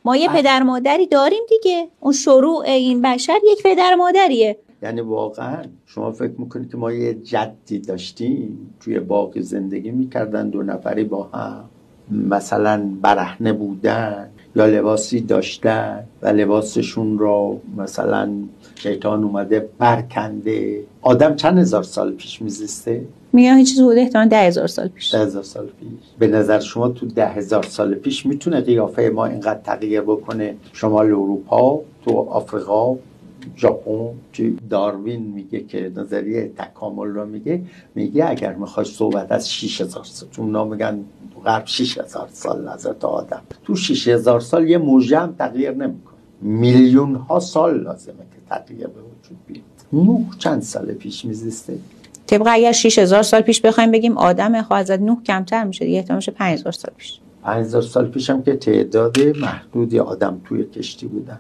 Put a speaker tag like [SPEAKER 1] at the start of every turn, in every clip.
[SPEAKER 1] ما یه پدر مادری داریم دیگه، اون شروع این بشر یک پدر مادریه.
[SPEAKER 2] یعنی واقعا شما فکر میکنید که ما یه جدی داشتیم توی باغ زندگی میکردن، 2 نفری با هم مثلا برهنه بودن یا لباسی داشتن و لباسشون رو مثلا شیطان اومده برکنده، آدم چند هزار سال پیش میزیسته؟
[SPEAKER 1] میگم هیچ چیز بوده احتمال 10,000 سال پیش.
[SPEAKER 2] 10,000 سال پیش. به نظر شما تو 10,000 سال پیش میتونه قیافه ما اینقدر تغییر بکنه؟ شمال اروپا، تو آفریقا، ژاپن، داروین میگه که نظریه تکامل رو میگه اگر میخوای صحبت از 6,000 سال، چون اونا میگن تو غرب 6,000 سال حضرت آدم، تو 6,000 سال یه موجه هم تغییر نمیکنه، میلیون ها سال لازمه که تغییر به وجود بیاد. نوح چند سال پیش میزیسته؟
[SPEAKER 1] طبق اگر 6,000 سال پیش بخوایم بگیم آدم، خب از نوح کمتر میشه دیگه، احتمال 5,000 سال پیش.
[SPEAKER 2] 5,000 سال پیش هم که تعداد محدودی آدم توی کشتی بودن،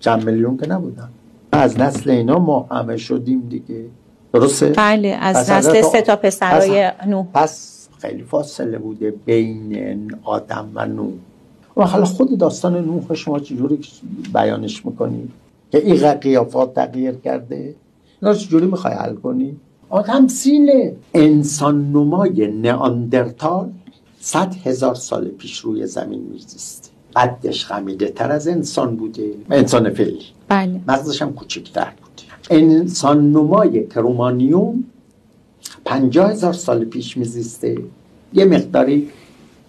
[SPEAKER 2] چند میلیون که نبودن. از نسل اینا ما همه شدیم دیگه، درسته؟
[SPEAKER 1] بله، از نسل 3 تا پسرای نوح.
[SPEAKER 2] پس خیلی فاصله بوده بین آدم و نوح. و حالا خود داستان نوح شما چجوری بیانش میکنی؟ که این قیافات تغییر کرده؟ اینا چجوری میخوای حل کنی؟ تمثیل انسان نمای نئاندرتال 100,000 سال پیش روی زمین میزیسته. قدش خمیده تر از انسان بوده، انسان فعلی.
[SPEAKER 1] بله.
[SPEAKER 2] مغزش هم کوچکتر بوده. انسان نمای کرومانیوم 50,000 سال پیش میزیسته، یه مقداری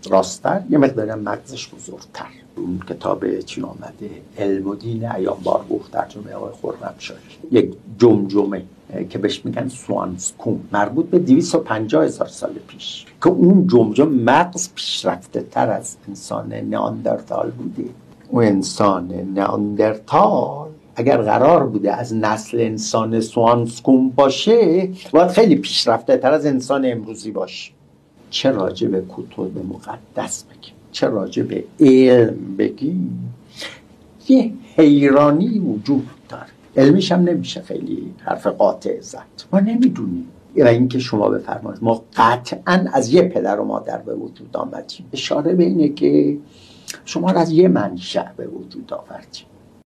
[SPEAKER 2] راستر، یه مقداری هم مغزش بزرگتر. اون کتاب چی آمده؟ علم و دین ایام بارگوه، ترجمه آقای خرمشاهی، یک جمجمه که بهش میگن سوانسکوم، مربوط به 250,000 سال پیش، که اون جمجمه مغز پیشرفته تر از انسان نئاندرتال بوده. اون انسان نئاندرتال اگر قرار بوده از نسل انسان سوانسکوم باشه، باید خیلی پیشرفته تر از انسان امروزی باشه. چه راجع به کتب مقدس بگیم، چه راجع به علم بگیم، یه حیرانی وجود داره. علمیش هم نمیشه خیلی حرف قاطع زد، ما نمیدونیم. و اینکه شما بفرمایید ما قطعا از یه پدر و مادر به وجود آمدیم، اشاره به اینه که شما را از یه منشأ به وجود آوردیم.